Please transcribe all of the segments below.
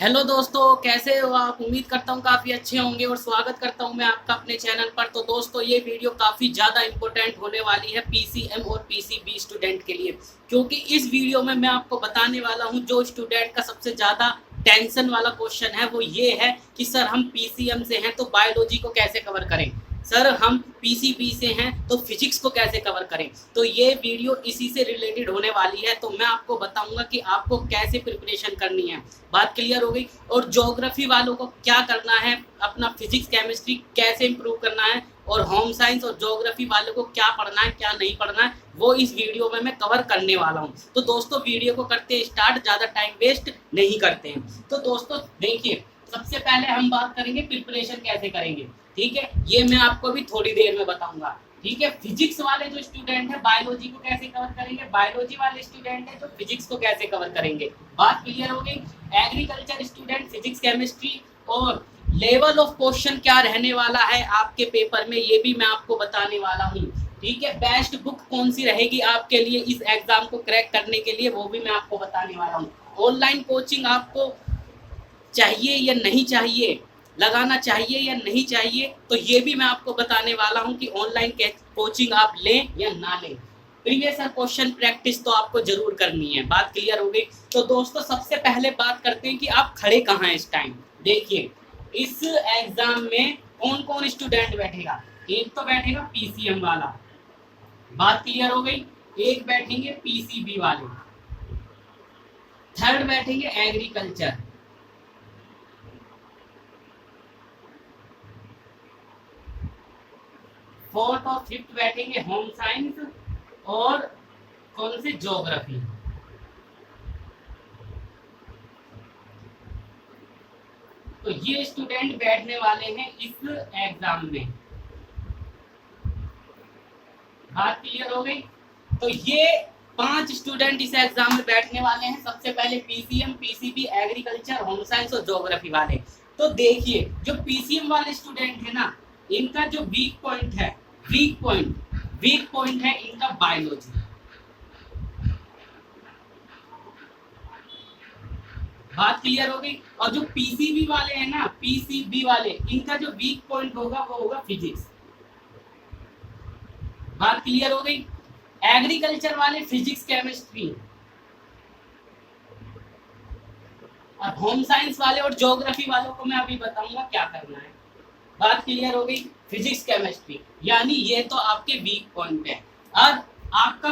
Hello दोस्तों, कैसे हो आप? उम्मीद करता हूँ काफ़ी अच्छे होंगे और स्वागत करता हूँ मैं आपका अपने चैनल पर। तो दोस्तों, ये वीडियो काफ़ी ज़्यादा इम्पोर्टेंट होने वाली है पीसीएम और पीसीबी स्टूडेंट के लिए, क्योंकि इस वीडियो में मैं आपको बताने वाला हूँ जो स्टूडेंट का सबसे ज़्यादा टेंशन वाला क्वेश्चन है वो ये है कि सर हम पीसीएम से हैं तो बायोलॉजी को कैसे कवर करें, सर हम पीसीबी से हैं तो फिजिक्स को कैसे कवर करें। तो ये वीडियो इसी से रिलेटेड होने वाली है। तो मैं आपको बताऊंगा कि आपको कैसे प्रिपरेशन करनी है। बात क्लियर हो गई। और ज्योग्राफी वालों को क्या करना है, अपना फिजिक्स केमिस्ट्री कैसे इंप्रूव करना है, और होम साइंस और ज्योग्राफी वालों को क्या पढ़ना है क्या नहीं पढ़ना है, वो इस वीडियो में मैं कवर करने वाला हूँ। तो दोस्तों, वीडियो को करते स्टार्ट, ज़्यादा टाइम वेस्ट नहीं करते हैं। तो दोस्तों देखिए, सबसे पहले हम बात करेंगे प्रिपरेशन कैसे करेंगे। ठीक है, ये मैं आपको भी थोड़ी देर में बताऊंगा। ठीक है, फिजिक्स वाले जो स्टूडेंट है बायोलॉजी को कैसे कवर करेंगे, बायोलॉजी वाले स्टूडेंट है जो फिजिक्स को कैसे कवर करेंगे। बात क्लियर हो गई। एग्रीकल्चर स्टूडेंट फिजिक्स केमिस्ट्री, और लेवल ऑफ क्वेश्चन क्या रहने वाला है आपके पेपर में ये भी मैं आपको बताने वाला हूँ। ठीक है, बेस्ट बुक कौन सी रहेगी आपके लिए इस एग्जाम को क्रैक करने के लिए वो भी मैं आपको बताने वाला हूँ। ऑनलाइन कोचिंग आपको चाहिए या नहीं चाहिए, लगाना चाहिए या नहीं चाहिए, तो ये भी मैं आपको बताने वाला हूँ कि ऑनलाइन कोचिंग आप लें या ना लें। प्रीवियस क्वेश्चन प्रैक्टिस तो आपको जरूर करनी है। बात क्लियर हो गई। तो दोस्तों, सबसे पहले बात करते हैं कि आप खड़े कहाँ हैं इस टाइम। देखिए, इस एग्जाम में कौन कौन स्टूडेंट बैठेगा। एक तो बैठेगा पीसीएम वाला, बात क्लियर हो गई। एक बैठेंगे पीसीबी वाले, थर्ड बैठेंगे एग्रीकल्चर, फोर्थ और फिफ्थ बैठेंगे होम साइंस, और कौन से ज्योग्राफी। तो ये स्टूडेंट बैठने वाले हैं इस एग्जाम में। बात क्लियर हो गई। तो ये 5 स्टूडेंट इस एग्जाम में बैठने वाले हैं। सबसे पहले PCM, PCB, agriculture, home science और ज्योग्राफी वाले। तो देखिए, जो पीसीएम वाले स्टूडेंट है ना, इनका जो वीक पॉइंट है, वीक पॉइंट है इनका बायोलॉजी। बात क्लियर हो गई। और जो पीसीबी वाले हैं ना, पीसीबी वाले, इनका जो वीक पॉइंट होगा वो होगा फिजिक्स। बात क्लियर हो गई। एग्रीकल्चर वाले फिजिक्स केमिस्ट्री, और होम साइंस वाले और ज्योग्राफी वालों को मैं अभी बताऊंगा क्या करना है। बात क्लियर हो गई। फिजिक्स केमिस्ट्री, यानी ये तो आपके वीक पॉइंट है। अब आपका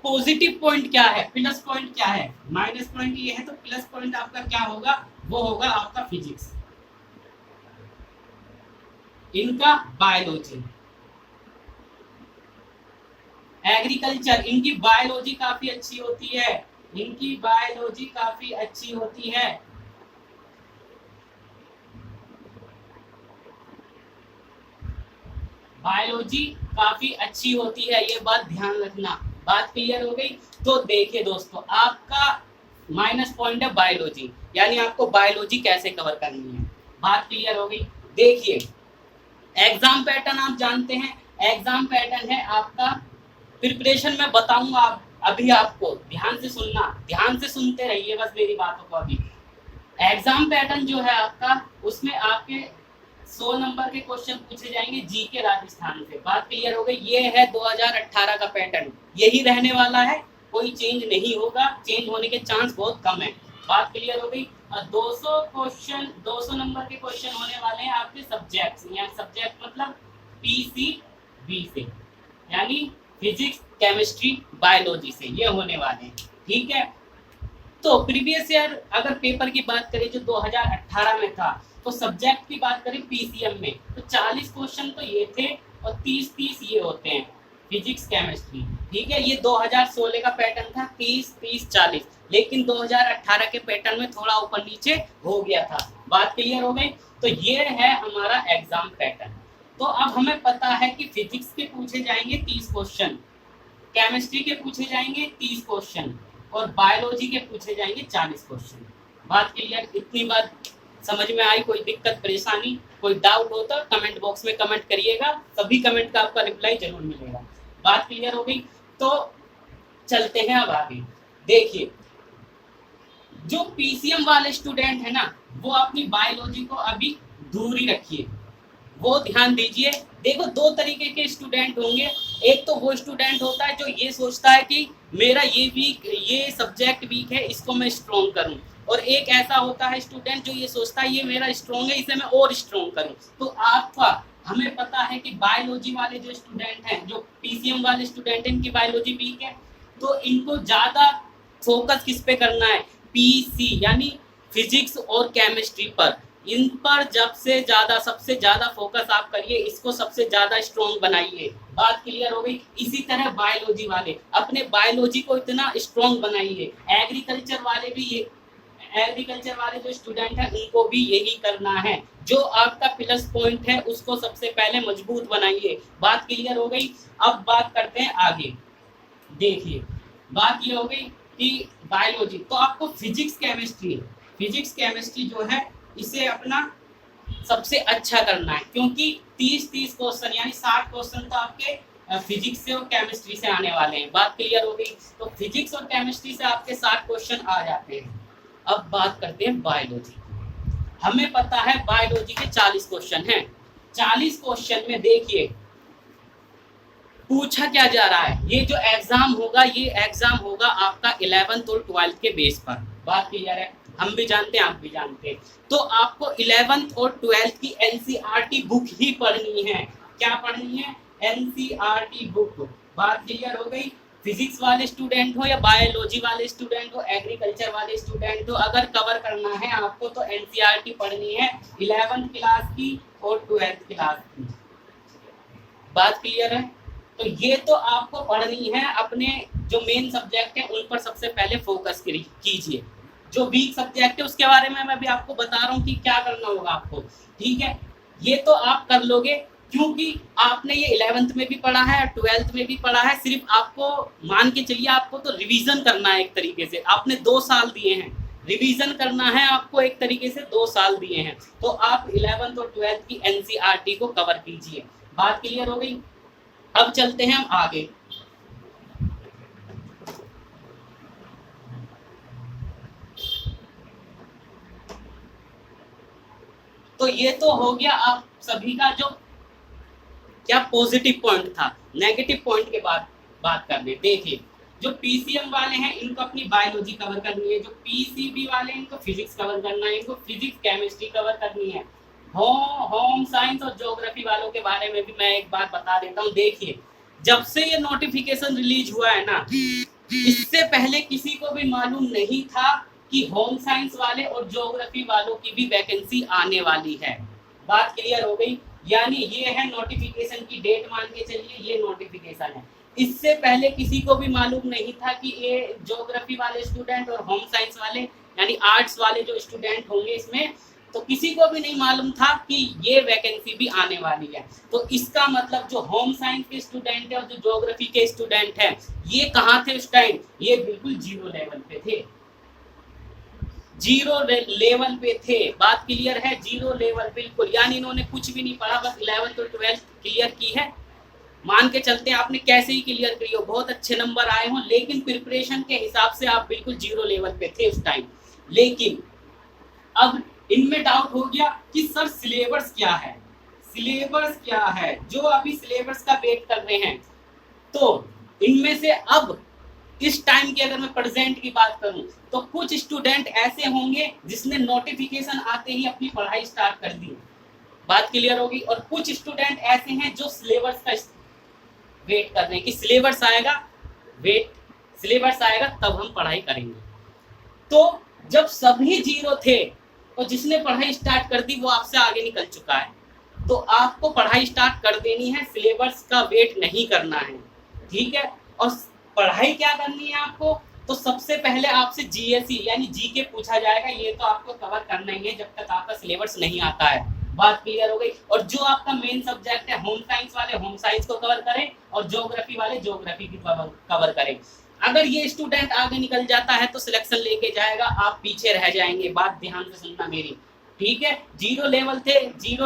पॉजिटिव पॉइंट क्या है, प्लस पॉइंट क्या है, माइनस पॉइंट ये है, तो प्लस पॉइंट आपका क्या होगा, वो होगा आपका फिजिक्स, इनका बायोलॉजी। एग्रीकल्चर, इनकी बायोलॉजी काफी अच्छी होती है, इनकी बायोलॉजी काफी अच्छी होती है। बायोलॉजी काफी अच्छी होती है, ये बात ध्यान रखना। बात क्लियर हो गई। तो देखिए दोस्तों, आपका माइनस पॉइंट है बायोलॉजी, यानी आपको बायोलॉजी कैसे कवर करनी है। बात क्लियर हो गई। देखिए, एग्जाम पैटर्न आप जानते हैं। एग्जाम पैटर्न है आपका, प्रिपरेशन में बताऊंगा आप अभी, आपको ध्यान से सुनना, ध्यान से सुनते रहिए बस मेरी बातों को। अभी एग्जाम पैटर्न जो है आपका, उसमें आपके 100 नंबर के क्वेश्चन पूछे जाएंगे जीके राजस्थान से। बात क्लियर हो गई। ये है 2018 का पैटर्न, यही रहने वाला है, कोई चेंज नहीं होगा, चेंज होने के चांस बहुत कम है। बात क्लियर हो गई। और 200 क्वेश्चन, 200 नंबर के क्वेश्चन होने वाले हैं आपके सब्जेक्ट्स, यानी सब्जेक्ट मतलब पीसीबी से, यानी फिजिक्स केमिस्ट्री बायोलॉजी से ये होने वाले हैं। ठीक है। तो प्रीवियस ईयर अगर पेपर की बात करें जो 2018 में था, तो सब्जेक्ट की बात करें पीसीएम में, तो 40 क्वेश्चन तो ये थे और 30-30 ये होते हैं फिजिक्स केमिस्ट्री। ठीक है, ये 2016 का पैटर्न था, 30-30-40, लेकिन 2018 के पैटर्न में थोड़ा ऊपर नीचे हो गया था। बात क्लियर हो गई। तो ये है हमारा एग्जाम पैटर्न। तो अब हमें पता है कि फिजिक्स के पूछे जाएंगे 30 क्वेश्चन, केमिस्ट्री के पूछे जाएंगे 30 क्वेश्चन, और बायोलॉजी के पूछे जाएंगे 40 क्वेश्चन। बात क्लियर, इतनी बात समझ में आई? कोई दिक्कत परेशानी, कोई डाउट हो तो कमेंट बॉक्स में कमेंट करिएगा, सभी कमेंट का आपका रिप्लाई जरूर मिलेगा। बात क्लियर हो गई। तो चलते हैं अब आगे। देखिए, जो पीसीएम वाले स्टूडेंट है ना, वो अपनी बायोलॉजी को अभी दूर ही रखिए, वो ध्यान दीजिए। देखो दो तरीके के स्टूडेंट होंगे, एक तो वो स्टूडेंट होता है जो ये सोचता है कि मेरा ये सब्जेक्ट वीक है, इसको मैं स्ट्रॉन्ग करूं, और एक ऐसा होता है स्टूडेंट जो ये सोचता है ये मेरा स्ट्रॉन्ग है, इसे मैं और स्ट्रॉन्ग करूं। तो आपका हमें पता है कि बायोलॉजी वाले जो स्टूडेंट हैं, जो पीसीएम वाले स्टूडेंट हैं, इनकी बायोलॉजी वीक है, तो इनको ज़्यादा फोकस किस पे करना है, पीसी यानी फिजिक्स और केमिस्ट्री पर। इन पर जब से ज़्यादा सबसे ज़्यादा फोकस आप करिए, इसको सबसे ज़्यादा स्ट्रॉन्ग बनाइए। बात क्लियर हो गई। इसी तरह बायोलॉजी वाले अपने बायोलॉजी को इतना स्ट्रॉन्ग बनाइए। एग्रीकल्चर वाले जो स्टूडेंट हैं उनको भी यही करना है। जो आपका प्लस पॉइंट है उसको सबसे पहले मजबूत बनाइए। बात क्लियर हो गई। अब बात करते हैं आगे। देखिए बात ये हो गई कि बायोलॉजी, तो आपको फिजिक्स केमिस्ट्री जो है इसे अपना सबसे अच्छा करना है, क्योंकि 30 क्वेश्चन यानी 60 क्वेश्चन तो आपके फिजिक्स से और केमिस्ट्री से आने वाले हैं। बात क्लियर हो गई। तो फिजिक्स और केमिस्ट्री से आपके 60 क्वेश्चन आ जाते हैं। अब बात करते हैं बायोलॉजी। हमें पता है बायोलॉजी के 40 क्वेश्चन हैं। 40 क्वेश्चन में देखिए पूछा क्या जा रहा है। ये जो एग्जाम होगा, ये एग्जाम होगा आपका 11th और 12th के बेस पर। बात क्लियर है, हम भी जानते हैं, आप भी जानते हैं। तो आपको 11th और 12th की एनसीईआरटी बुक ही पढ़नी है। क्या पढ़नी है? NCERT book. बात क्लियर हो गई। फिजिक्स वाले स्टूडेंट हो या बायोलॉजी वाले स्टूडेंट हो, एग्रीकल्चर वाले स्टूडेंट हो, अगर कवर करना है आपको तो एनसीईआरटी पढ़नी है 11th क्लास की और 12th क्लास की। बात क्लियर है। तो ये तो आपको पढ़नी है। अपने जो मेन सब्जेक्ट है उन पर सबसे पहले फोकस कीजिए। जो वीक सब्जेक्ट है उसके बारे में मैं भी आपको बता रहा हूँ कि क्या करना होगा आपको। ठीक है, ये तो आप कर लोगे क्योंकि आपने ये 11th में भी पढ़ा है, 12th में भी पढ़ा है। सिर्फ आपको मान के चलिए, आपको तो रिवीजन करना है एक तरीके से। आपने 2 साल दिए हैं, रिवीजन करना है आपको एक तरीके से 2 साल दिए हैं। तो आप 11th और 12th की एनसीईआरटी को कवर कीजिए। बात क्लियर हो गई। अब चलते हैं हम आगे। तो ये तो हो गया आप सभी का जो क्या पॉजिटिव पॉइंट था। नेगेटिव पॉइंट के बाद बात करने। देखिए जो पीसीएम वाले हैं इनको अपनी बायोलॉजी कवर करनी है, जो पीसीबी वाले हैं इनको फिजिक्स कवर करना है, इनको फिजिक्स केमिस्ट्री कवर करनी है। होम साइंस और ज्योग्राफी वालों के बारे में भी मैं एक बात बता देता हूँ। देखिए जब से ये नोटिफिकेशन रिलीज हुआ है ना, इससे पहले किसी को भी मालूम नहीं था कि होम साइंस वाले और ज्योग्राफी वालों की भी वैकेंसी आने वाली है। बात क्लियर हो गई। यानी ये है नोटिफिकेशन की डेट, मान के चलिए ये नोटिफिकेशन है। इससे पहले किसी को भी मालूम नहीं था कि ये ज्योग्राफी वाले स्टूडेंट और होम साइंस वाले यानी आर्ट्स वाले जो स्टूडेंट होंगे इसमें, तो किसी को भी नहीं मालूम था कि ये वैकेंसी भी आने वाली है। तो इसका मतलब जो होम साइंस के स्टूडेंट है और जो ज्योग्राफी के स्टूडेंट हैं, ये कहाँ थे उस टाइम? ये बिल्कुल जीरो लेवल पे थे, जीरो लेवल पे थे। बात क्लियर है, जीरो लेवल बिल्कुल। यानी इन्होंने कुछ भी नहीं पढ़ा, बस 11th और 12th क्लियर की है। मान के चलते हैं आपने कैसे ही क्लियर करी हो, बहुत अच्छे नंबर आए हों, लेकिन प्रिपरेशन के हिसाब से आप बिल्कुल जीरो लेवल पे थे उस टाइम। लेकिन अब इनमें डाउट हो गया कि सर सिलेबस क्या है, सिलेबस क्या है। जो अभी सिलेबस का वेट कर रहे हैं, तो इनमें से अब इस टाइम की अगर मैं प्रेजेंट की बात करूं तो कुछ स्टूडेंट ऐसे होंगे जिसने नोटिफिकेशन आते ही अपनी पढ़ाई स्टार्ट कर दी। बात क्लियर होगी। और कुछ स्टूडेंट ऐसे हैं जो सिलेबस का वेट कर रहे हैं कि सिलेबस आएगा तब हम पढ़ाई करेंगे। तो जब सभी जीरो थे तो जिसने पढ़ाई स्टार्ट कर दी वो आपसे आगे निकल चुका है। तो आपको पढ़ाई स्टार्ट कर देनी है, सिलेबस का वेट नहीं करना है। ठीक है। और पढ़ाई क्या करनी है आपको? तो सबसे पहले आपसे जीएसई यानी जीके पूछा जाएगा। ये तो आपको कवर करना ही है जब तक आपका सिलेबस नहीं आता है। बात क्लियर हो गई। और जो आपका मेन सब्जेक्ट है होम साइंस वाले होम साइंस को कवर करें और ज्योग्राफी वाले ज्योग्राफी की कवर करें। अगर ये स्टूडेंट आगे निकल जाता है तो सिलेक्शन लेके जाएगा, आप पीछे रह जाएंगे। बात ध्यान से सुनना मेरी, ठीक है। जीरो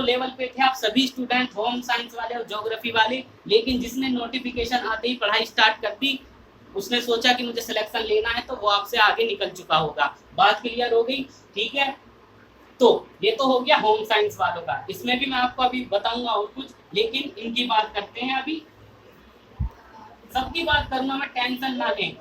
लेवल पे थे आप सभी स्टूडेंट, होम साइंस वाले और ज्योग्राफी वाले। लेकिन जिसने नोटिफिकेशन आते ही पढ़ाई स्टार्ट कर दी, उसने सोचा कि मुझे सिलेक्शन लेना है, तो वो आपसे आगे निकल चुका होगा। बात क्लियर हो गई, ठीक है। तो ये तो हो गया होम साइंस वालों का। इसमें भी मैं आपको अभी बताऊंगा और कुछ, लेकिन इनकी बात करते हैं अभी। सबकी बात करूंगा मैं, टेंशन ना लें,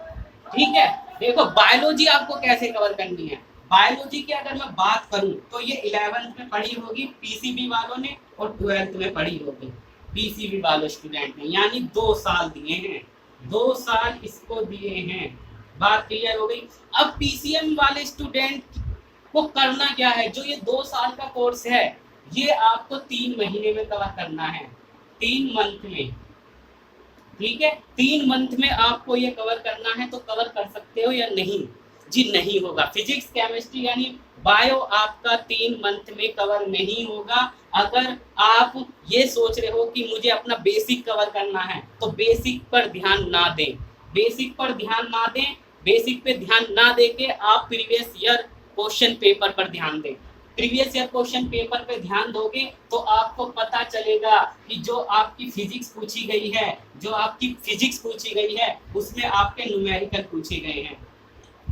ठीक है। देखो बायोलॉजी आपको कैसे कवर करनी है। बायोलॉजी की अगर मैं बात करूं तो ये 11th में पढ़ी होगी पीसीबी वालों ने और 12th में पढ़ी होगी पीसीबी वालों स्टूडेंट ने, यानी 2 साल दिए हैं, 2 साल इसको दिए हैं। बात क्लियर हो गई। अब पीसीएम वाले स्टूडेंट को करना क्या है, जो ये 2 साल का कोर्स है ये आपको 3 महीने में कवर करना है, 3 मंथ में, ठीक है। 3 मंथ में आपको ये कवर करना है, तो कवर कर सकते हो या नहीं? जी नहीं होगा। फिजिक्स केमिस्ट्री यानी बायो आपका 3 मंथ में कवर नहीं होगा। अगर आप ये सोच रहे हो कि मुझे अपना बेसिक कवर करना है तो बेसिक पर ध्यान ना दें, बेसिक पर ध्यान ना दें, बेसिक पे ध्यान ना देके आप प्रीवियस ईयर क्वेश्चन पेपर पर ध्यान दें। प्रीवियस ईयर क्वेश्चन पेपर पे ध्यान दोगे तो आपको पता चलेगा कि जो आपकी फिजिक्स पूछी गई है, जो आपकी फिजिक्स पूछी गई है उसमें आपके न्यूमेरिकल पूछे गए हैं,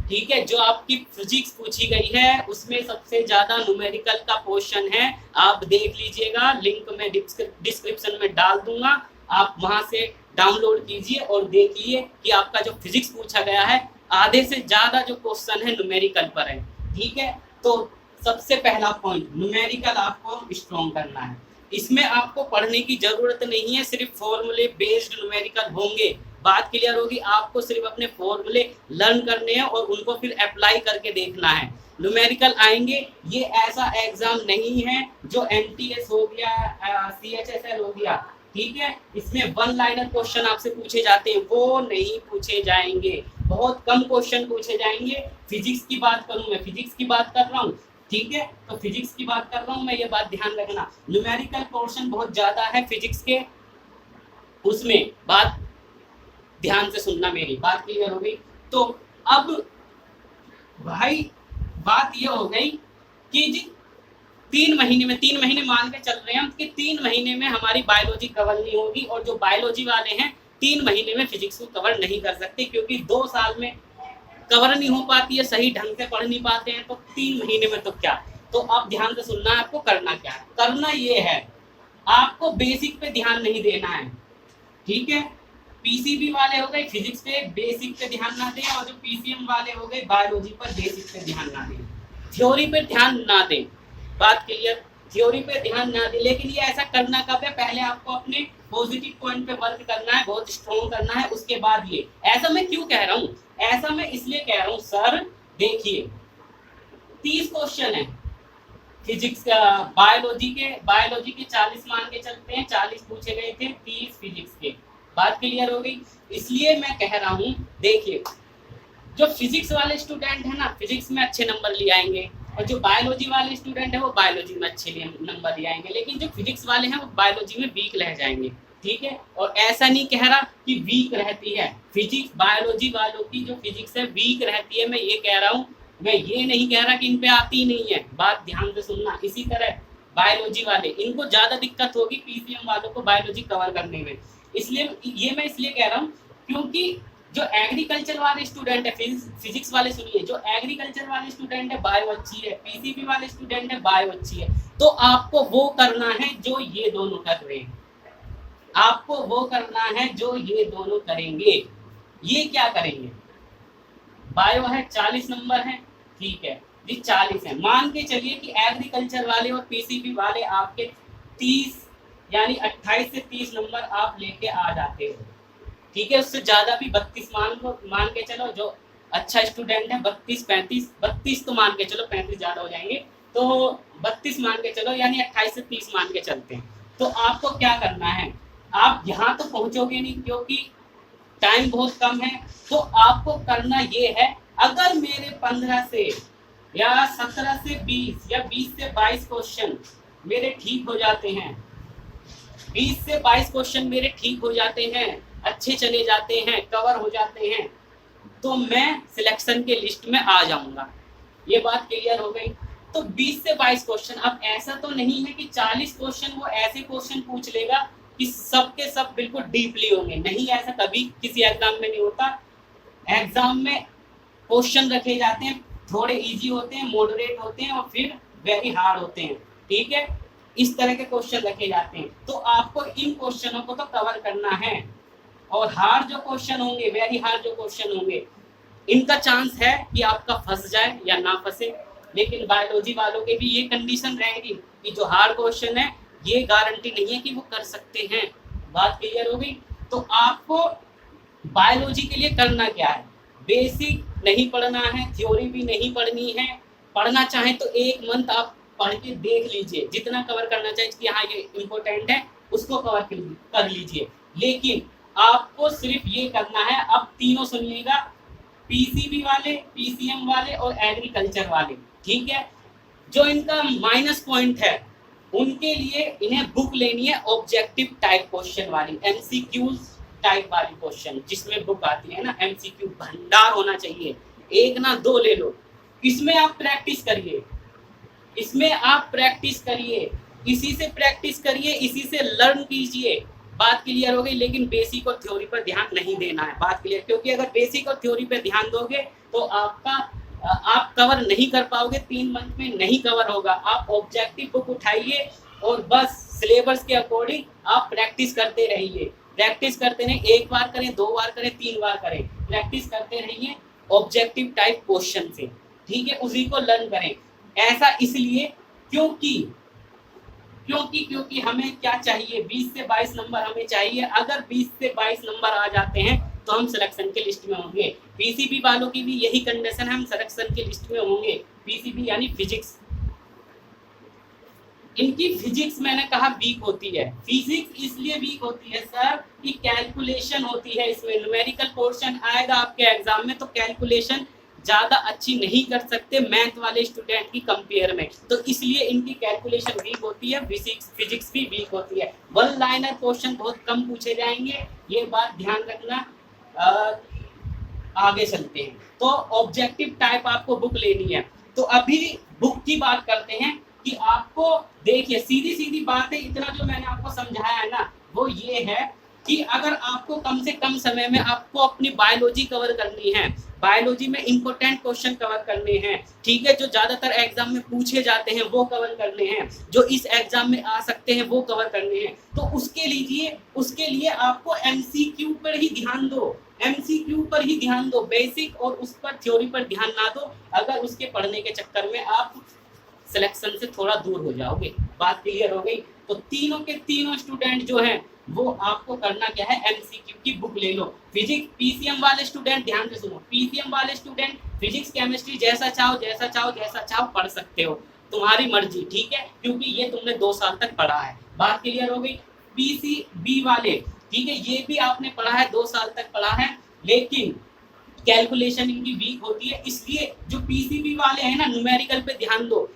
ठीक है। जो आपकी फिजिक्स पूछी गई है उसमें सबसे ज्यादा न्यूमेरिकल का क्वेश्चन है। आप देख लीजिएगा, लिंक में डिस्क्रिप्शन में डाल दूंगा, आप वहां से डाउनलोड कीजिए और देखिए कि आपका जो फिजिक्स पूछा गया है आधे से ज्यादा जो क्वेश्चन है न्यूमेरिकल पर है, ठीक है। तो सबसे पहला पॉइंट, न्यूमेरिकल आपको स्ट्रॉन्ग करना है। इसमें आपको पढ़ने की जरूरत नहीं है, सिर्फ फॉर्मूले बेस्ड न्यूमेरिकल होंगे। बात क्लियर होगी। आपको सिर्फ अपने फॉर्मूले लर्न करने हैं और उनको फिर अप्लाई करके देखना है, न्यूमेरिकल आएंगे। ये ऐसा एग्जाम नहीं है जो एनटीएस हो गया, सीएचएसएल हो गया, ठीक है, इसमें 1 लाइनर क्वेश्चन आपसे पूछे जाते हैं, वो नहीं पूछे जाएंगे, बहुत कम क्वेश्चन पूछे जाएंगे। फिजिक्स की बात करूं, मैं फिजिक्स की बात कर रहा हूँ, ठीक है, तो फिजिक्स की बात कर रहा हूँ मैं, ये बात ध्यान रखना। न्यूमेरिकल पोर्शन बहुत ज्यादा है फिजिक्स के, उसमें बात ध्यान से सुनना, मेरी बात क्लियर हो गई। तो अब भाई बात ये हो गई कि जी 3 महीने मान के चल रहे हैं हम कि 3 महीने में हमारी बायोलॉजी कवर नहीं होगी, और जो बायोलॉजी वाले हैं 3 महीने में फिजिक्स को कवर नहीं कर सकते, क्योंकि 2 साल में कवर नहीं हो पाती है, सही ढंग से पढ़ नहीं पाते हैं, तो 3 महीने में तो क्या। तो अब ध्यान से सुनना है, आपको करना क्या है। करना ये है, आपको बेसिक पे ध्यान नहीं देना है, ठीक है। पीसीबी वाले हो गए फिजिक्स पे बेसिक पे ध्यान ना दें, और जो पीसीएम वाले हो गए बायोलॉजी पर बेसिक पे ध्यान ना दें, थ्योरी पे ध्यान ना दें। बात क्लियर, थ्योरी पे ध्यान ना दें। लेकिन ये ऐसा करना कब है, पहले आपको अपने पॉजिटिव पॉइंट पे वर्क करना है, बहुत स्ट्रॉन्ग करना है, उसके बाद ये। ऐसा मैं क्यों कह रहा हूँ, ऐसा मैं इसलिए कह रहा हूँ सर, देखिए 30 क्वेश्चन है फिजिक्स का, बायोलॉजी के 40 मान के चलते हैं, 40 पूछे गए थे, 30 फिजिक्स के। बात क्लियर हो गई। इसलिए मैं कह रहा हूँ, देखिए जो फिजिक्स वाले स्टूडेंट है ना, फिजिक्स में अच्छे नंबर ले आएंगे, और जो बायोलॉजी वाले स्टूडेंट है वो बायोलॉजी में अच्छे नंबर ले आएंगे, लेकिन जो फिजिक्स वाले हैं वो बायोलॉजी में वीक रह जाएंगे, ठीक है। और ऐसा नहीं कह रहा कि वीक रहती है फिजिक्स, बायोलॉजी वालों की जो फिजिक्स है वीक रहती है, मैं ये कह रहा हूँ, मैं ये नहीं कह रहा कि इन पे आती ही नहीं है। बात ध्यान से सुनना। इसी तरह बायोलॉजी वाले, इनको ज्यादा दिक्कत होगी पीसीएम वालों को बायोलॉजी कवर करने में। इसलिए ये मैं इसलिए कह रहा हूँ क्योंकि जो एग्रीकल्चर वाले स्टूडेंट है, फिजिक्स वाले सुनिए, जो एग्रीकल्चर वाले स्टूडेंट है बायो अच्छी है, पीसीबी वाले स्टूडेंट है बायो अच्छी है, तो आपको वो करना है जो ये दोनों कर रहे हैं, आपको वो करना है जो ये दोनों करेंगे। ये क्या करेंगे, बायो है 40 नंबर है, ठीक है जी 40 है, मान के चलिए कि एग्रीकल्चर वाले और पीसीबी वाले आपके 30 यानी 28 से 30 नंबर आप लेके आ जाते हो, ठीक है। उससे ज्यादा भी 32 मान के चलो, जो अच्छा स्टूडेंट है 32 तो मान के चलो, 35 ज्यादा हो जाएंगे, तो 32 मान के चलो, यानी 28 से 30 मान के चलते हैं। तो आपको क्या करना है, आप यहाँ तो पहुंचोगे नहीं क्योंकि टाइम बहुत कम है, तो आपको करना ये है, अगर मेरे 15 से या 17 से 20 या 20 से 22 क्वेश्चन मेरे ठीक हो जाते हैं, 20 से 22 क्वेश्चन मेरे ठीक हो जाते हैं, अच्छे चले जाते हैं, कवर हो जाते हैं, तो मैं सिलेक्शन के लिस्ट में आ जाऊंगा। ये बात क्लियर हो गई। तो 20 से 22 क्वेश्चन, अब ऐसा तो नहीं है कि 40 क्वेश्चन वो ऐसे क्वेश्चन पूछ लेगा कि सब के सब बिल्कुल डीपली होंगे, नहीं, ऐसा कभी किसी एग्जाम में नहीं होता। एग्जाम में क्वेश्चन रखे जाते हैं, थोड़े इजी होते हैं, मॉडरेट होते हैं, और फिर वेरी हार्ड होते हैं, ठीक है, इस तरह के क्वेश्चन रखे जाते हैं। तो आपको इन क्वेश्चनों को तो कवर करना है, और हार्ड जो क्वेश्चन होंगे, वेरी हार्ड जो क्वेश्चन होंगे, इनका चांस है कि आपका फंस जाए या ना फंसे। लेकिन बायोलॉजी वालों के भी ये कंडीशन रहेगी कि जो हार्ड क्वेश्चन है ये गारंटी नहीं है कि वो कर सकते हैं। बात क्लियर हो गई? तो आपको बायोलॉजी के लिए करना क्या है, बेसिक नहीं पढ़ना है, थ्योरी भी नहीं पढ़नी है। पढ़ना चाहें तो एक मंथ आप पढ़ के देख लीजिए, जितना कवर करना चाहिए कि हाँ ये इम्पोर्टेंट है उसको कवर कर लीजिए। लेकिन आपको सिर्फ ये करना है, अब तीनों सुनिएगा, पीसीबी वाले, पीसीएम वाले और एग्रीकल्चर वाले, ठीक है। जो इनका माइनस पॉइंट है उनके लिए इन्हें बुक लेनी है ऑब्जेक्टिव टाइप क्वेश्चन वाली, एमसीक्यूज टाइप वाली क्वेश्चन, जिसमें बुक आती है ना एमसीक्यू, भंडार होना चाहिए, एक ना दो ले लो। इसमें आप प्रैक्टिस करिए, इसमें आप प्रैक्टिस करिए, इसी से प्रैक्टिस करिए, इसी से लर्न कीजिए। बात क्लियर हो गई? लेकिन बेसिक और थ्योरी पर ध्यान नहीं देना है, बात क्लियर, क्योंकि अगर बेसिक और थ्योरी पर ध्यान दोगे तो आप कवर नहीं कर पाओगे, 3 मंथ में नहीं कवर होगा। आप ऑब्जेक्टिव बुक उठाइए और बस सिलेबस के अकॉर्डिंग आप प्रैक्टिस करते रहिए, प्रैक्टिस करते रहिए, 1 बार करें, 2 बार करें, 3 बार करें, प्रैक्टिस करते रहिए ऑब्जेक्टिव टाइप क्वेश्चन से, ठीक है, उसी को लर्न करें। ऐसा इसलिए क्योंकि क्योंकि हमें क्या चाहिए, 20 से 22 नंबर हमें चाहिए। अगर 20 से 22 नंबर आ जाते हैं तो हम सिलेक्शन के लिस्ट में होंगे। पीसीबी वालों की भी यही कंडीशन है, हम सिलेक्शन के लिस्ट में होंगे। पीसीबी यानी फिजिक्स, इनकी फिजिक्स मैंने कहा वीक होती है। फिजिक्स इसलिए वीक होती है सर कि कैलकुलेशन होती है, इसमें न्यूमेरिकल पोर्शन आएगा आपके एग्जाम में, तो कैलकुलेशन ज़्यादा अच्छी नहीं कर सकते मैथ वाले स्टूडेंट की कंपेयर में, तो इसलिए इनकी कैलकुलेशन वीक होती है। फिजिक्स भी वीक होती है। 1 लाइनर क्वेश्चन बहुत कम पूछे जाएंगे, ये बात ध्यान रखना। आगे चलते हैं, तो ऑब्जेक्टिव टाइप आपको बुक लेनी है। तो अभी बुक की बात करते हैं कि आपको देखिए, सीधी सीधी बात है, इतना जो मैंने आपको समझाया है ना, वो ये है कि अगर आपको कम से कम समय में आपको अपनी बायोलॉजी कवर करनी है, बायोलॉजी में इंपॉर्टेंट क्वेश्चन कवर करने हैं, ठीक है, जो ज्यादातर एग्जाम में पूछे जाते हैं वो कवर करने हैं, जो इस एग्जाम में आ सकते हैं वो कवर करने हैं, तो उसके लिए आपको एमसीक्यू पर ही ध्यान दो, एमसीक्यू पर ही ध्यान दो, बेसिक और उस पर थ्योरी पर ध्यान ना दो। अगर उसके पढ़ने के चक्कर में आप सिलेक्शन से थोड़ा दूर हो जाओगे। बात क्लियर हो गई? तो तीनों के तीनों स्टूडेंट जो हैं वो आपको करना क्या है, एमसीक्यू की बुक ले लो। फिजिक्स पीसीएम वाले स्टूडेंट ध्यान से सुनो, पीसीएम वाले स्टूडेंट फिजिक्स केमिस्ट्री जैसा चाहो पढ़ सकते हो, तुम्हारी मर्जी, ठीक है, क्योंकि ये तुमने 2 साल तक पढ़ा है। बात क्लियर हो गई? पीसीबी वाले, ठीक है, ये भी आपने पढ़ा है, 2 साल तक पढ़ा है, लेकिन कैलकुलेशन इनकी वीक होती है। इसलिए जो पीसीबी वाले हैं ना, न्यूमेरिकल पे ध्यान दो।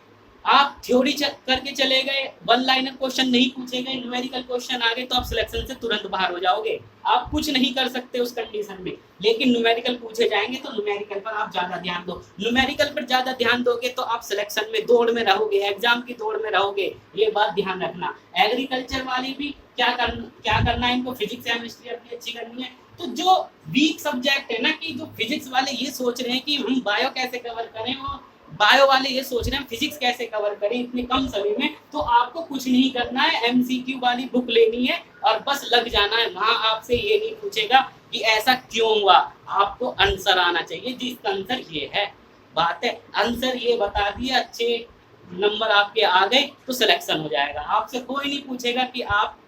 आप थ्योरी करके चले गए, 1 लाइनर क्वेश्चन नहीं पूछे गए, न्यूमेरिकल क्वेश्चन आ गए, तो आप सिलेक्शन से तुरंत बाहर हो जाओगे, आप कुछ नहीं कर सकते उस कंडीशन में। लेकिन न्यूमेरिकल पूछे जाएंगे तो न्यूमेरिकल पर आप ज्यादा ध्यान दो, न्यूमेरिकल पर ज्यादा ध्यान दोगे तो आप सिलेक्शन में दौड़ में रहोगे, एग्जाम की दौड़ में रहोगे, ये बात ध्यान रखना। एग्रीकल्चर वाले भी क्या करना है, इनको फिजिक्स केमिस्ट्री अपनी अच्छी करनी है। तो जो वीक सब्जेक्ट है ना, कि जो फिजिक्स वाले ये सोच रहे हैं कि हम बायो कैसे कवर करें, वो बायो वाले ये सोच रहे हैं फिजिक्स कैसे कवर करें इतने कम समय में, तो आपको कुछ नहीं करना है, एमसीक्यू वाली बुक लेनी है और बस लग जाना है। वहां आपसे ये नहीं पूछेगा कि ऐसा क्यों हुआ, आपको आंसर आना चाहिए, जिसका आंसर ये है। बात है, आंसर ये बता दिया, अच्छे नंबर आपके आ गए तो सिलेक्शन हो जाएगा, आपसे कोई नहीं पूछेगा कि आप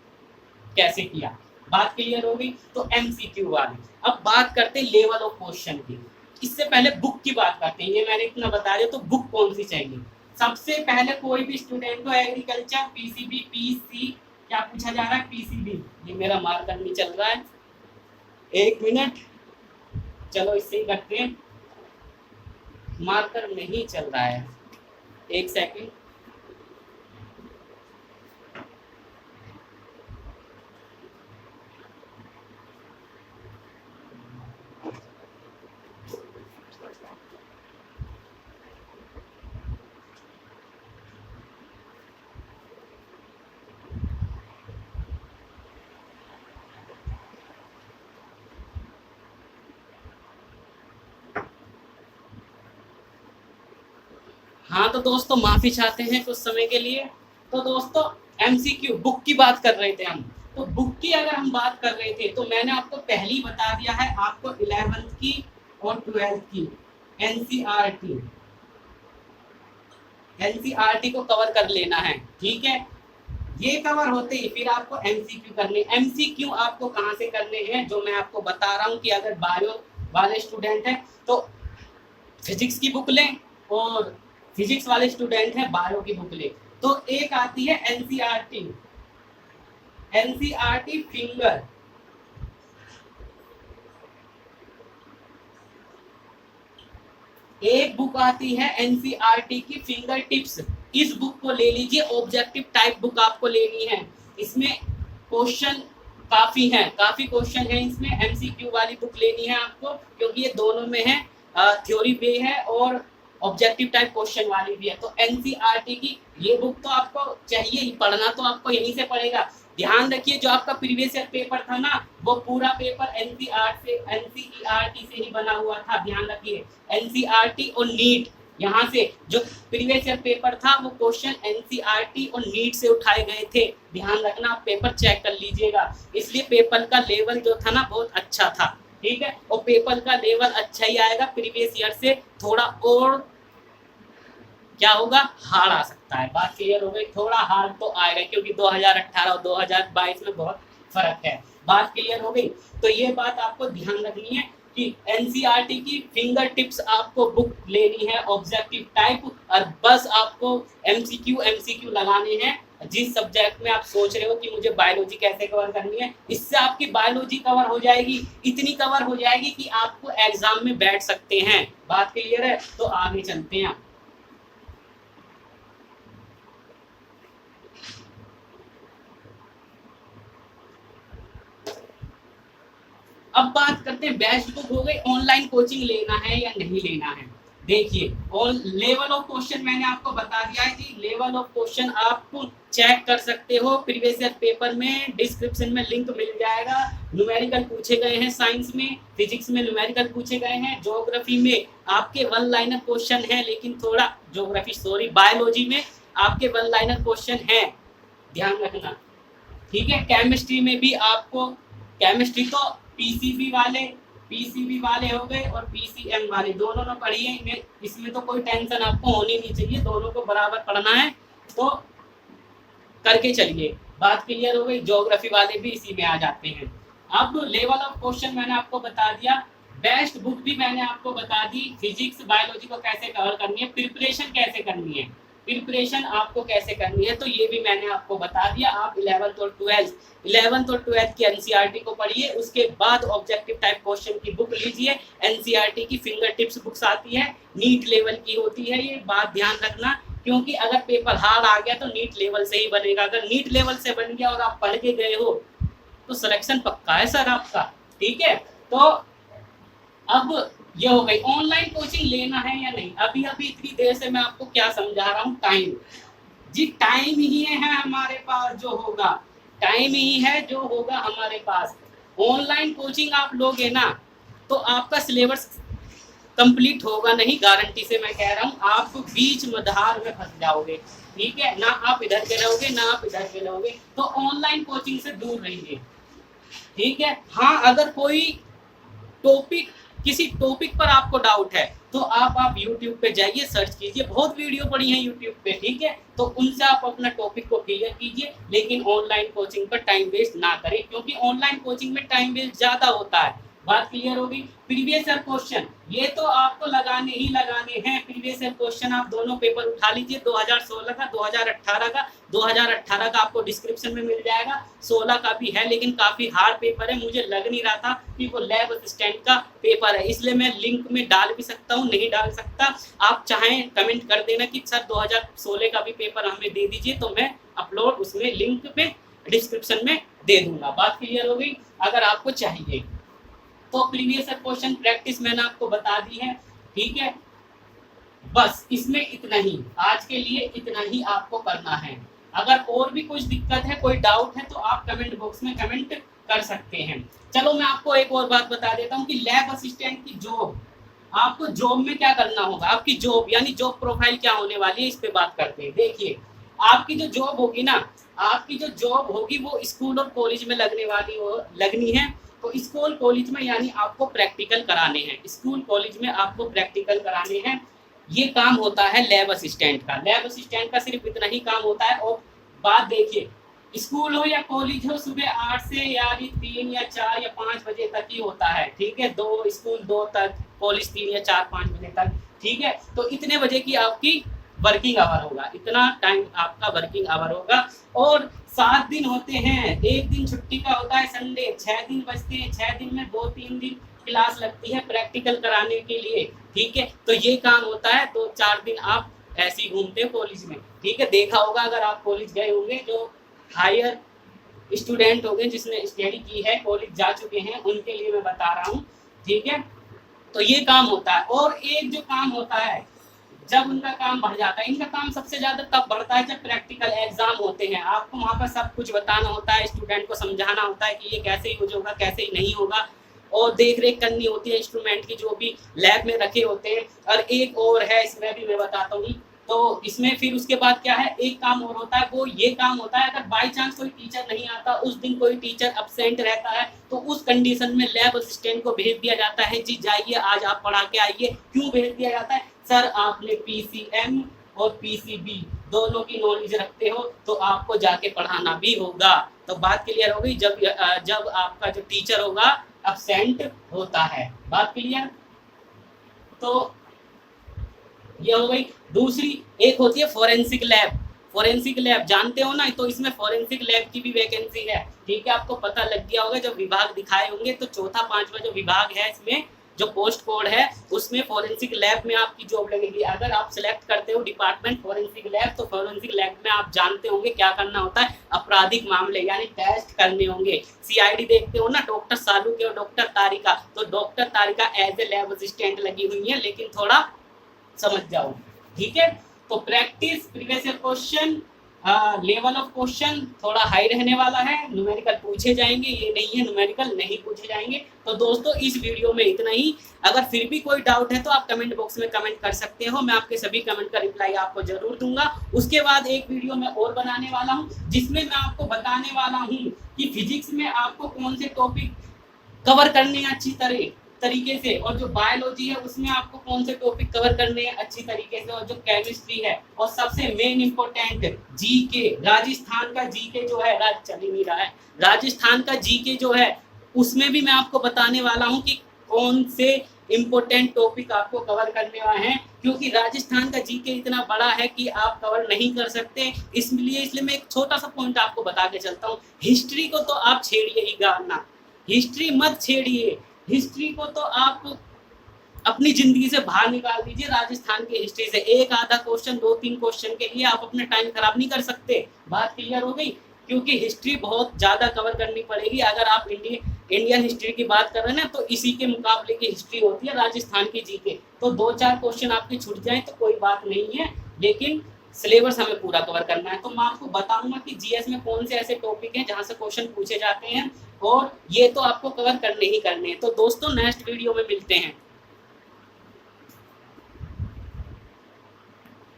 कैसे किया। बात क्लियर हो गई? तो एमसीक्यू वाली। अब बात करते हैं लेवल ऑफ क्वेश्चन की। इससे पहले बुक की बात करते हैं, ये मैंने इतना बता दिया, तो बुक कौन सी चाहिए। सबसे पहले कोई भी स्टूडेंट को एग्रीकल्चर पीसीबी पीसी, क्या पूछा जा रहा है, पीसीबी, ये मेरा मार्कर नहीं चल रहा है, 1 मिनट, चलो इससे ही करते हैं, मार्कर नहीं चल रहा है, 1 सेकंड। हाँ तो दोस्तों माफ़ी चाहते हैं कुछ समय के लिए। तो दोस्तों एमसीक्यू बुक की बात कर रहे थे हम। तो बुक की अगर हम बात कर रहे थे तो मैंने आपको पहले ही बता दिया है, आपको 11th की और 12th की एनसीईआरटी को कवर कर लेना है। ठीक है, ये कवर होते ही फिर आपको एमसीक्यू करने। एमसीक्यू आपको कहाँ से करने हैं, जो मैं आपको बता रहा हूँ कि अगर बायो वाले स्टूडेंट हैं तो फिजिक्स की बुक लें, और फिजिक्स वाले स्टूडेंट हैं बायो की बुक लें। तो एक आती है एनसीईआरटी फिंगर, एक बुक आती है एनसीईआरटी की फिंगर टिप्स। इस बुक को ले लीजिए, ऑब्जेक्टिव टाइप बुक आपको लेनी है। इसमें क्वेश्चन काफी हैं, काफी क्वेश्चन है इसमें। एमसीक्यू वाली बुक लेनी है आपको, क्योंकि ये दोनों में है, थ्योरी भी है और ऑब्जेक्टिव टाइप क्वेश्चन वाली भी है। तो एनसीईआरटी की ये बुक तो आपको चाहिए ही, पढ़ना तो आपको यहीं से पड़ेगा। ध्यान रखिए जो आपका प्रीवियस ईयर पेपर था ना, वो पूरा पेपर एनसीईआरटी से ही बना हुआ था। ध्यान रखिए एनसीईआरटी और नीट, यहाँ से जो प्रीवियस ईयर पेपर था वो क्वेश्चन एनसीईआरटी और नीट से उठाए गए थे। ध्यान रखना, आप पेपर चेक कर लीजिएगा। इसलिए पेपर का लेवल जो था ना बहुत अच्छा था। ठीक है, और पेपर का लेवल अच्छा ही आएगा, प्रीवियस ईयर से थोड़ा और क्या होगा, हार्ड आ सकता है। बात क्लियर हो गई, थोड़ा हार्ड तो आएगा क्योंकि 2018 और 2022 में बहुत फर्क है। बात क्लियर हो गई, तो ये बात आपको ध्यान रखनी है कि एनसीईआरटी की फिंगर टिप्स आपको बुक लेनी है ऑब्जेक्टिव टाइप, और बस आपको एमसीक्यू लगाने हैं। जिस सब्जेक्ट में आप सोच रहे हो कि मुझे बायोलॉजी कैसे कवर करनी है, इससे आपकी बायोलॉजी कवर हो जाएगी, इतनी कवर हो जाएगी कि आपको एग्जाम में बैठ सकते हैं। बात क्लियर है, तो आगे चलते हैं। अब बात करते हैं बेस्ट बुक हो गई, ऑनलाइन कोचिंग लेना है या नहीं लेना है। देखिए लेवल ऑफ क्वेश्चन मैंने आपको बता दिया है जी। लेवल ऑफ क्वेश्चन आप चेक कर सकते हो प्रीवियस ईयर पेपर में, डिस्क्रिप्शन में लिंक मिल जाएगा। न्यूमेरिकल पूछे गए हैं साइंस में, फिजिक्स में न्यूमेरिकल पूछे गए हैं, ज्योग्राफी में आपके वन लाइनर क्वेश्चन है, लेकिन थोड़ा बायोलॉजी में आपके वन लाइनर क्वेश्चन है, ध्यान रखना। ठीक है, केमिस्ट्री में भी आपको, केमिस्ट्री तो पीसीबी वाले हो गए और पीसीएम वाले, दोनों ने पढ़ी है। इसमें तो कोई टेंशन आपको होनी नहीं चाहिए, दोनों को बराबर पढ़ना है तो करके चलिए। बात क्लियर हो गई, ज्योग्राफी वाले भी इसी में आ जाते हैं। अब लेवल ऑफ क्वेश्चन मैंने आपको बता दिया, बेस्ट बुक भी मैंने आपको बता दी। फिजिक्स बायोलॉजी को कैसे कवर करनी है, प्रिपरेशन कैसे करनी है, प्रिपरेशन आपको कैसे करनी है, तो ये भी मैंने आपको बता दिया। आप 11th और 12th की एनसीईआरटी को पढ़िए, उसके बाद ऑब्जेक्टिव टाइप क्वेश्चन की बुक लीजिए। एनसीईआरटी की फिंगर टिप्स बुक्स आती है, नीट लेवल की होती है, ये बात ध्यान रखना। क्योंकि अगर पेपर हार्ड आ गया तो नीट लेवल से ही बनेगा। अगर नीट लेवल से बन गया और आप पढ़ के गए हो तो सिलेक्शन पक्का है सर आपका। ठीक है, तो अब ये हो गई ऑनलाइन कोचिंग लेना है या नहीं। अभी इतनी देर से मैं आपको क्या समझा रहा हूँ, टाइम जी, टाइम ही है हमारे पास जो होगा, टाइम ही है जो होगा हमारे पास। ऑनलाइन कोचिंग आप लोगे ना तो आपका सिलेबस कंप्लीट होगा नहीं, गारंटी से मैं कह रहा हूँ। आप बीच मधार में फंस जाओगे। ठीक है, ना आप इधर के रहोगे ना आप इधर के रहोगे, तो ऑनलाइन कोचिंग से दूर रहिए। ठीक है, हाँ अगर कोई किसी टॉपिक पर आपको डाउट है तो आप YouTube पे जाइए, सर्च कीजिए, बहुत वीडियो पड़ी है YouTube पे। ठीक है, तो उनसे आप अपना टॉपिक को क्लियर कीजिए, लेकिन ऑनलाइन कोचिंग पर टाइम वेस्ट ना करें, क्योंकि ऑनलाइन कोचिंग में टाइम वेस्ट ज़्यादा होता है। बात क्लियर होगी। प्रीवियस ईयर क्वेश्चन ये तो आपको लगाने ही लगाने हैं। प्रीवियस ईयर क्वेश्चन आप दोनों पेपर उठा लीजिए, 2016 का, 2018 का। 2018 का आपको डिस्क्रिप्शन में मिल जाएगा, 16 का भी है, लेकिन काफ़ी हार्ड पेपर है। मुझे लग नहीं रहा था कि वो लैब असिस्टेंट का पेपर है, इसलिए मैं लिंक में डाल भी सकता हूँ, नहीं डाल सकता। आप चाहें कमेंट कर देना कि सर 2016 का भी पेपर हमें दे दीजिए, तो मैं अपलोड उसमें लिंक में डिस्क्रिप्शन में दे दूंगा। बात क्लियर हो गई। अगर आपको चाहिए तो प्रीवियस ईयर क्वेश्चन प्रैक्टिस मैंने आपको बता दी है। ठीक है, बस इसमें इतना ही, आज के लिए इतना ही आपको करना है। अगर और भी कुछ दिक्कत है, कोई डाउट है, तो आप कमेंट बॉक्स में कमेंट कर सकते हैं। चलो मैं आपको एक और बात बता देता हूँ कि लैब असिस्टेंट की जॉब आपको जॉब में क्या करना होगा, आपकी जॉब यानी जॉब प्रोफाइल क्या होने वाली है, इस पे बात करते हैं। देखिए आपकी जो जॉब होगी ना, आपकी जो जॉब होगी वो स्कूल और कॉलेज में लगनी है। तो स्कूल कॉलेज में यानी आपको प्रैक्टिकल कराने हैं, स्कूल कॉलेज में आपको प्रैक्टिकल कराने हैं। ये काम होता है लैब असिस्टेंट का। लैब असिस्टेंट का सिर्फ इतना ही काम होता है। और बात देखिए, स्कूल हो या कॉलेज हो, सुबह 8 से यानी 3 या 4 या 5 बजे तक ही होता है, ठीक है। 2 स्कूल 2 तक, कॉलेज 3 या 4-5 बजे तक, ठीक है। तो इतने बजे की आपकी वर्किंग आवर होगा, इतना टाइम आपका वर्किंग आवर होगा। और 7 दिन होते हैं, एक दिन छुट्टी का होता है संडे, 6 दिन बचते हैं। 6 दिन में 2-3 दिन क्लास लगती है प्रैक्टिकल कराने के लिए, ठीक है। तो ये काम होता है। 2-4 दिन आप ऐसे ही घूमते हैं कॉलेज में, ठीक है। देखा होगा अगर आप कॉलेज गए होंगे, जो हायर स्टूडेंट हो गए जिसने स्टडी की है, कॉलेज जा चुके हैं, उनके लिए मैं बता रहा हूँ, ठीक है। तो ये काम होता है। और एक जो काम होता है, जब उनका काम बढ़ जाता है, इनका काम सबसे ज्यादा तब बढ़ता है जब प्रैक्टिकल एग्जाम होते हैं। आपको वहाँ पर सब कुछ बताना होता है, स्टूडेंट को समझाना होता है कि ये कैसे यूज होगा, कैसे ही नहीं होगा। और देख रेख करनी होती है इंस्ट्रूमेंट की, जो भी लैब में रखे होते हैं। और एक और है, इसमें भी मैं बताता हूँ। तो इसमें फिर उसके बाद क्या है, एक काम और होता है, वो ये काम होता है अगर बाई चांस कोई टीचर नहीं आता, उस दिन कोई टीचर अब्सेंट रहता है, तो उस कंडीशन में लैब असिस्टेंट को भेज दिया जाता है, जी जाइए आज आप पढ़ा के आइए। क्यों भेज दिया जाता है, सर आपने पीसीएम और पीसीबी दोनों की नॉलेज रखते हो, तो आपको जाके पढ़ाना भी होगा। तो बात क्लियर हो गई। जब आपका जो टीचर होगा अब्सेंट होता है, बात क्लियर। तो ये हो गई। दूसरी एक होती है फोरेंसिक लैब। फोरेंसिक लैब जानते हो ना, तो इसमें फोरेंसिक लैब की भी वैकेंसी है, ठीक है। आपको पता लग गया होगा, जब विभाग दिखाए होंगे तो चौथा 5वां जो विभाग है, इसमें जो पोस्ट कोड है उसमें फोरेंसिक लैब में आपकी जॉब लगेगी। अगर आप सिलेक्ट करते हो डिपार्टमेंट फोरेंसिक लैब, तो फोरेंसिक लैब में आप जानते होंगे क्या करना होता है, आपराधिक मामले यानी टेस्ट करने होंगे। सीआईडी देखते हो ना, डॉक्टर सालू के और डॉक्टर तारिका, तो doctor Tarika as a lab assistant लगी हुई है, लेकिन थोड़ा समझ जाओ, ठीक है। तो practice previous year question, level of question थोड़ा हाई रहने वाला है, न्यूमेरिकल पूछे जाएंगे, ये नहीं है न्यूमेरिकल नहीं पूछे जाएंगे। तो दोस्तों इस वीडियो में इतना ही। अगर फिर भी कोई डाउट है तो आप कमेंट बॉक्स में कमेंट कर सकते हो, मैं आपके सभी कमेंट का रिप्लाई आपको जरूर दूंगा। उसके बाद एक वीडियो मैं और बनाने वाला हूँ, जिसमें मैं आपको बताने वाला हूँ कि फिजिक्स में आपको कौन से टॉपिक कवर करने हैं अच्छी तरीके से, और जो बायोलॉजी है उसमें आपको कौन से टॉपिक कवर करने हैं अच्छी तरीके से, और जो केमिस्ट्री है, और सबसे मेन इंपॉर्टेंट जीके, राजस्थान का जीके जो है, चल ही नहीं रहा है, राजस्थान का जीके जो है, उसमें भी मैं आपको बताने वाला हूं कि कौन से इंपॉर्टेंट टॉपिक आपको कवर करने वाले हैं। क्योंकि राजस्थान का जीके इतना बड़ा है कि आप कवर नहीं कर सकते, इसलिए मैं एक छोटा सा पॉइंट आपको बता के चलता हूँ। हिस्ट्री को तो आप छेड़िए ही ना, हिस्ट्री मत छेड़िए। हिस्ट्री को तो आप अपनी जिंदगी से बाहर निकाल दीजिए। राजस्थान की हिस्ट्री से एक आधा क्वेश्चन, 2-3 क्वेश्चन के लिए आप अपना टाइम खराब नहीं कर सकते। बात क्लियर हो गई। क्योंकि हिस्ट्री बहुत ज्यादा कवर करनी पड़ेगी। अगर आप इंडियन हिस्ट्री की बात कर रहे हैं ना, तो इसी के मुकाबले की हिस्ट्री होती है राजस्थान की जीके। तो 2-4 क्वेश्चन आपके छूट जाए तो कोई बात नहीं है, लेकिन सिलेबस हमें पूरा कवर करना है। तो मैं आपको बताऊंगा कि जीएस में कौन से ऐसे टॉपिक हैं जहां से क्वेश्चन पूछे जाते हैं, और ये तो आपको कवर करने ही करने हैं। तो दोस्तों नेक्स्ट वीडियो में मिलते हैं।